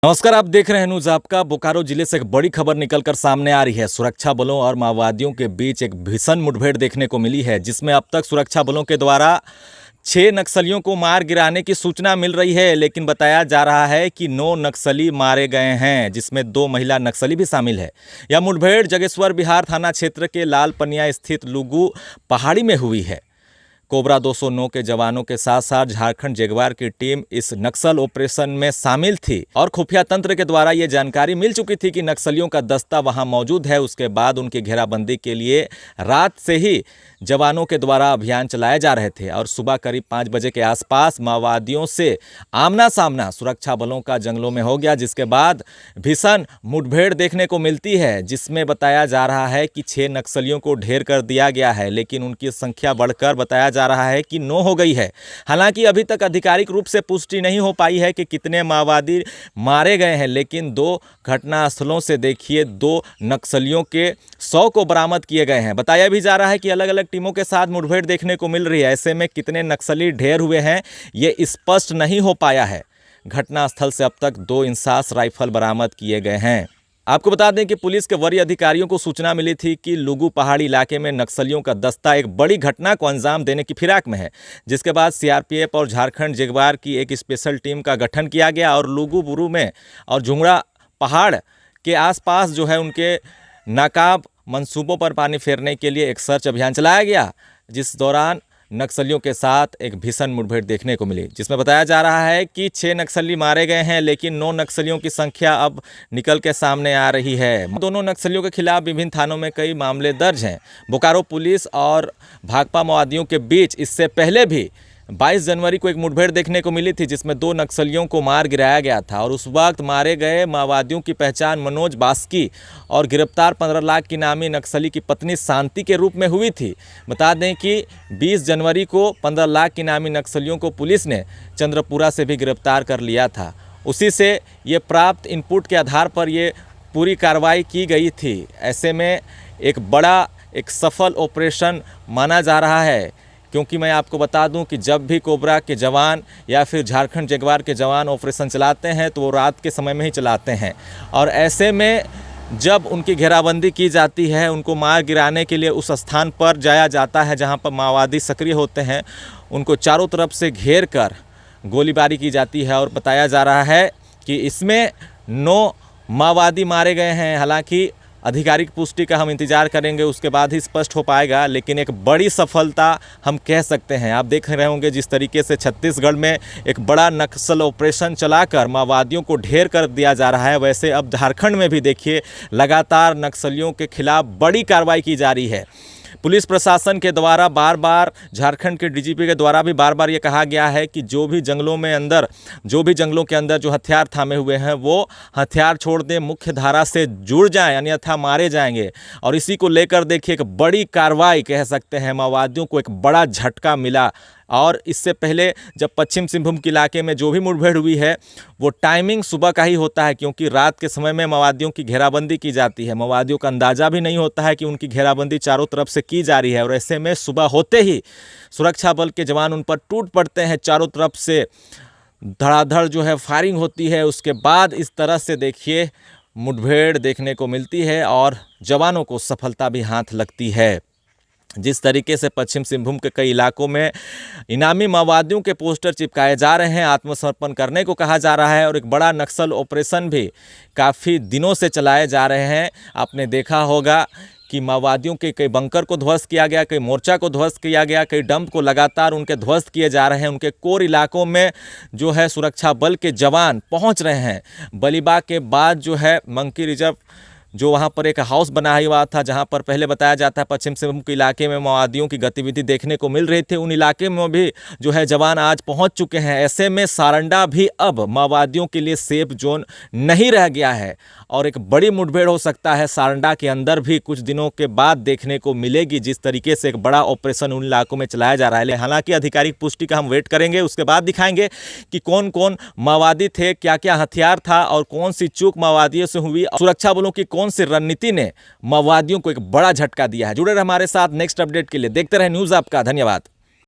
नमस्कार, आप देख रहे हैं न्यूज आपका। बोकारो जिले से एक बड़ी खबर निकलकर सामने आ रही है। सुरक्षा बलों और माओवादियों के बीच एक भीषण मुठभेड़ देखने को मिली है, जिसमें अब तक सुरक्षा बलों के द्वारा 6 नक्सलियों को मार गिराने की सूचना मिल रही है, लेकिन बताया जा रहा है कि 9 नक्सली मारे गए हैं, जिसमें 2 महिला नक्सली भी शामिल है। यह मुठभेड़ जगेश्वर बिहार थाना क्षेत्र के लाल पनिया स्थित लुगु पहाड़ी में हुई है। कोबरा 209 के जवानों के साथ साथ झारखंड जगुआर की टीम इस नक्सल ऑपरेशन में शामिल थी और खुफिया तंत्र के द्वारा ये जानकारी मिल चुकी थी कि नक्सलियों का दस्ता वहां मौजूद है। उसके बाद उनकी घेराबंदी के लिए रात से ही जवानों के द्वारा अभियान चलाए जा रहे थे और सुबह करीब 5 बजे के आसपास माओवादियों से आमना सामना सुरक्षा बलों का जंगलों में हो गया, जिसके बाद भीषण मुठभेड़ देखने को मिलती है, जिसमें बताया जा रहा है कि 6 नक्सलियों को ढेर कर दिया गया है, लेकिन उनकी संख्या बढ़कर बताया जा रहा है कि 9 हो गई है। हालांकि अभी तक आधिकारिक रूप से पुष्टि नहीं हो पाई है कि कितने माओवादी मारे गए हैं, लेकिन 2 घटनास्थलों से देखिए 2 नक्सलियों के 100 को बरामद किए गए हैं। बताया भी जा रहा है कि अलग अलग टीमों के साथ मुठभेड़ देखने को मिल रही है। ऐसे में कितने नक्सली ढेर हुए हैं ये स्पष्ट नहीं हो पाया है। घटनास्थल से अब तक 2 इंसास राइफल बरामद किए गए हैं। आपको बता दें कि पुलिस के वरीय अधिकारियों को सूचना मिली थी कि लुगु पहाड़ी इलाके में नक्सलियों का दस्ता एक बड़ी घटना को अंजाम देने की फिराक में है, जिसके बाद सीआरपीएफ और झारखंड जगुआर की एक स्पेशल टीम का गठन किया गया और लुगु बुरु में और झुंगड़ा पहाड़ के आसपास जो है उनके नाकाब मंसूबों पर पानी फेरने के लिए एक सर्च अभियान चलाया गया, जिस दौरान नक्सलियों के साथ एक भीषण मुठभेड़ देखने को मिली, जिसमें बताया जा रहा है कि 6 नक्सली मारे गए हैं, लेकिन 9 नक्सलियों की संख्या अब निकल के सामने आ रही है। दोनों नक्सलियों के खिलाफ विभिन्न थानों में कई मामले दर्ज हैं। बोकारो पुलिस और भाकपा माओवादियों के बीच इससे पहले भी 22 जनवरी को एक मुठभेड़ देखने को मिली थी, जिसमें 2 नक्सलियों को मार गिराया गया था और उस वक्त मारे गए माओवादियों की पहचान मनोज बास्की और गिरफ्तार 15 लाख की नामी नक्सली की पत्नी शांति के रूप में हुई थी। बता दें कि 20 जनवरी को 15 लाख की नामी नक्सलियों को पुलिस ने चंद्रपुरा से भी गिरफ्तार कर लिया था। उसी से ये प्राप्त इनपुट के आधार पर ये पूरी कार्रवाई की गई थी। ऐसे में एक सफल ऑपरेशन माना जा रहा है, क्योंकि मैं आपको बता दूं कि जब भी कोबरा के जवान या फिर झारखंड जगुआर के जवान ऑपरेशन चलाते हैं तो वो रात के समय में ही चलाते हैं, और ऐसे में जब उनकी घेराबंदी की जाती है, उनको मार गिराने के लिए उस स्थान पर जाया जाता है जहां पर माओवादी सक्रिय होते हैं, उनको चारों तरफ से घेर कर गोलीबारी की जाती है। और बताया जा रहा है कि इसमें 9 माओवादी मारे गए हैं। हालांकि आधिकारिक पुष्टि का हम इंतजार करेंगे, उसके बाद ही स्पष्ट हो पाएगा, लेकिन एक बड़ी सफलता हम कह सकते हैं। आप देख रहे होंगे जिस तरीके से छत्तीसगढ़ में एक बड़ा नक्सल ऑपरेशन चलाकर माओवादियों को ढेर कर दिया जा रहा है, वैसे अब झारखंड में भी देखिए लगातार नक्सलियों के खिलाफ बड़ी कार्रवाई की जा रही है। पुलिस प्रशासन के द्वारा बार बार, झारखंड के डीजीपी के द्वारा भी बार बार ये कहा गया है कि जो भी जंगलों के अंदर जो हथियार थामे हुए हैं वो हथियार छोड़ दें, मुख्य धारा से जुड़ जाएं, अन्यथा मारे जाएंगे। और इसी को लेकर देखिए एक बड़ी कार्रवाई कह सकते हैं, माओवादियों को एक बड़ा झटका मिला। और इससे पहले जब पश्चिम सिंहभूम के इलाके में जो भी मुठभेड़ हुई है वो टाइमिंग सुबह का ही होता है, क्योंकि रात के समय में माओवादियों की घेराबंदी की जाती है। माओवादियों का अंदाज़ा भी नहीं होता है कि उनकी घेराबंदी चारों तरफ से की जा रही है, और ऐसे में सुबह होते ही सुरक्षा बल के जवान उन पर टूट पड़ते हैं। चारों तरफ से धड़ाधड़ जो है फायरिंग होती है। उसके बाद इस तरह से देखिए मुठभेड़ देखने को मिलती है और जवानों को सफलता भी हाथ लगती है। जिस तरीके से पश्चिम सिंहभूम के कई इलाकों में इनामी माओवादियों के पोस्टर चिपकाए जा रहे हैं, आत्मसमर्पण करने को कहा जा रहा है, और एक बड़ा नक्सल ऑपरेशन भी काफ़ी दिनों से चलाए जा रहे हैं। आपने देखा होगा कि माओवादियों के कई बंकर को ध्वस्त किया गया, कई मोर्चा को ध्वस्त किया गया, कई डंप को लगातार उनके ध्वस्त किए जा रहे हैं। उनके कोर इलाकों में जो है सुरक्षा बल के जवान पहुंच रहे हैं। बलीबाग के बाद जो है मंकी रिजर्व जो वहाँ पर एक हाउस बना हुआ था, जहाँ पर पहले बताया जाता है पश्चिम सिंहभूम के इलाके में माओवादियों की गतिविधि देखने को मिल रही थी, उन इलाके में भी जो है जवान आज पहुँच चुके हैं। ऐसे में सारंडा भी अब माओवादियों के लिए सेफ जोन नहीं रह गया है और एक बड़ी मुठभेड़ हो सकता है सारंडा के अंदर भी कुछ दिनों के बाद देखने को मिलेगी, जिस तरीके से एक बड़ा ऑपरेशन उन इलाकों में चलाया जा रहा है। हालांकि आधिकारिक पुष्टि का हम वेट करेंगे, उसके बाद दिखाएंगे कि कौन कौन माओवादी थे, क्या क्या हथियार था और कौन सी चूक माओवादियों से हुई, सुरक्षा बलों की कौन सी रणनीति ने माओवादियों को एक बड़ा झटका दिया है। जुड़े रहे हमारे साथ नेक्स्ट अपडेट के लिए, देखते रहे न्यूज़ आपका। धन्यवाद।